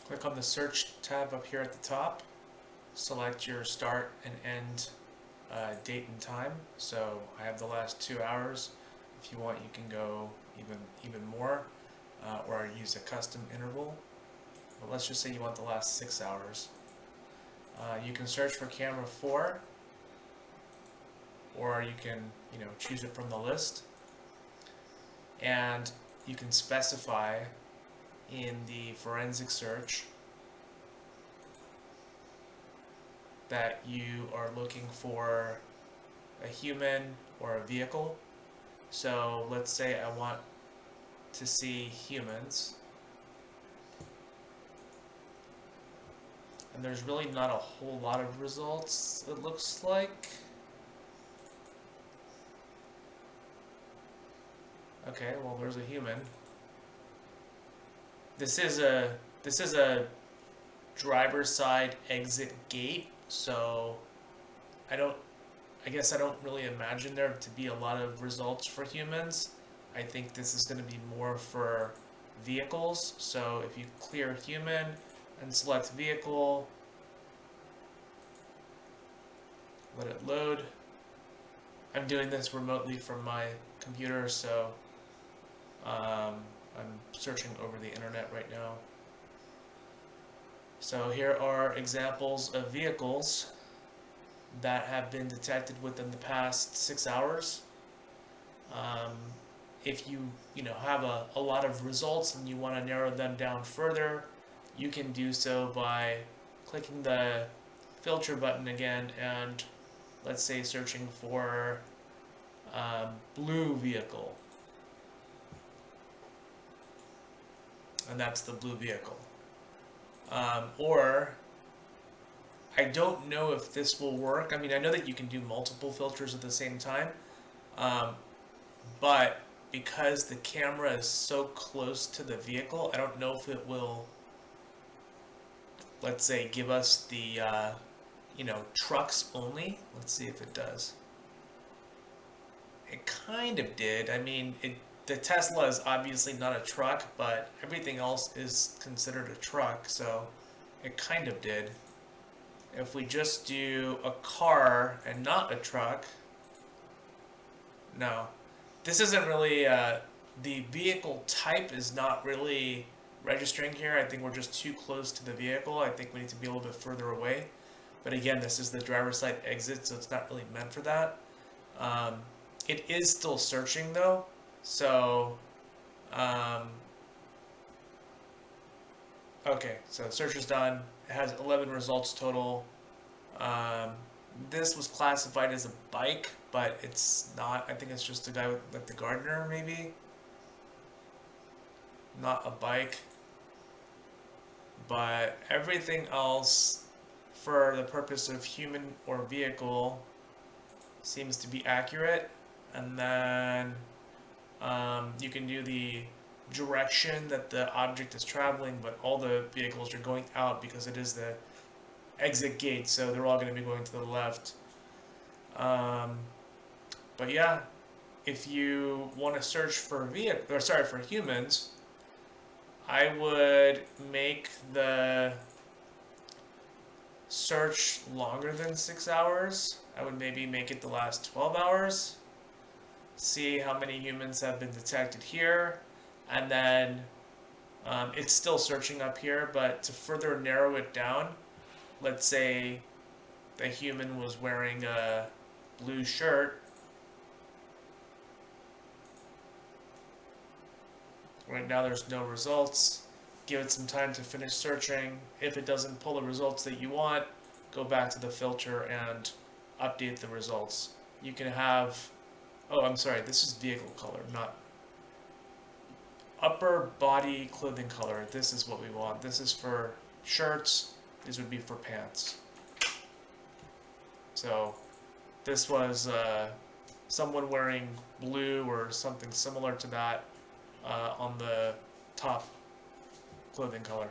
Click on the search tab up here at the top. Select your start and end date and time. So I have the last 2 hours. If you want, you can go even more, or use a custom interval. But let's just say you want the last 6 hours. You can search for camera 4, or you can choose it from the list, and you can specify in the forensic search that you are looking for a human or a vehicle. So let's say I want to see humans, and there's really not a whole lot of results, it looks like. Okay, well, there's a human. This is a driver's side exit gate, so I guess I don't really imagine there to be a lot of results for humans. I think this is going to be more for vehicles. So if you clear human and select vehicle, let it load. I'm doing this remotely from my computer, so I'm searching over the internet right now. So here are examples of vehicles that have been detected within the past 6 hours. If you have a lot of results and you want to narrow them down further, you can do so by clicking the filter button again and let's say searching for blue vehicle, and that's the blue vehicle. Or I don't know if this will work. I mean, I know that you can do multiple filters at the same time, but because the camera is so close to the vehicle, I don't know if it will, let's say, give us the, trucks only. Let's see if it does. It kind of did. I mean, the Tesla is obviously not a truck, but everything else is considered a truck, so it kind of did. If we just do a car and not a truck, no. This isn't really, the vehicle type is not really registering here. I think we're just too close to the vehicle. I think we need to be a little bit further away. But again, this is the driver's side exit, so it's not really meant for that. It is still searching though, so okay, so search is done. It has 11 results total. This was classified as a bike, but it's not. I think it's just a guy with like the gardener, maybe. Not a bike. But everything else, for the purpose of human or vehicle, seems to be accurate. And then you can do the direction that the object is traveling, but all the vehicles are going out because it is the exit gate, so they're all going to be going to the left. But yeah, if you want to search for for humans, I would make the search longer than 6 hours. I would maybe make it the last 12 hours. See how many humans have been detected here, and then it's still searching up here, but to further narrow it down, let's say the human was wearing a blue shirt. Right now there's no results. Give it some time to finish searching. If it doesn't pull the results that you want, go back to the filter and update the results. You can have, oh, I'm sorry, this is vehicle color, not upper body clothing color. This is what we want. This is for shirts. These would be for pants. So this was someone wearing blue or something similar to that on the top clothing color.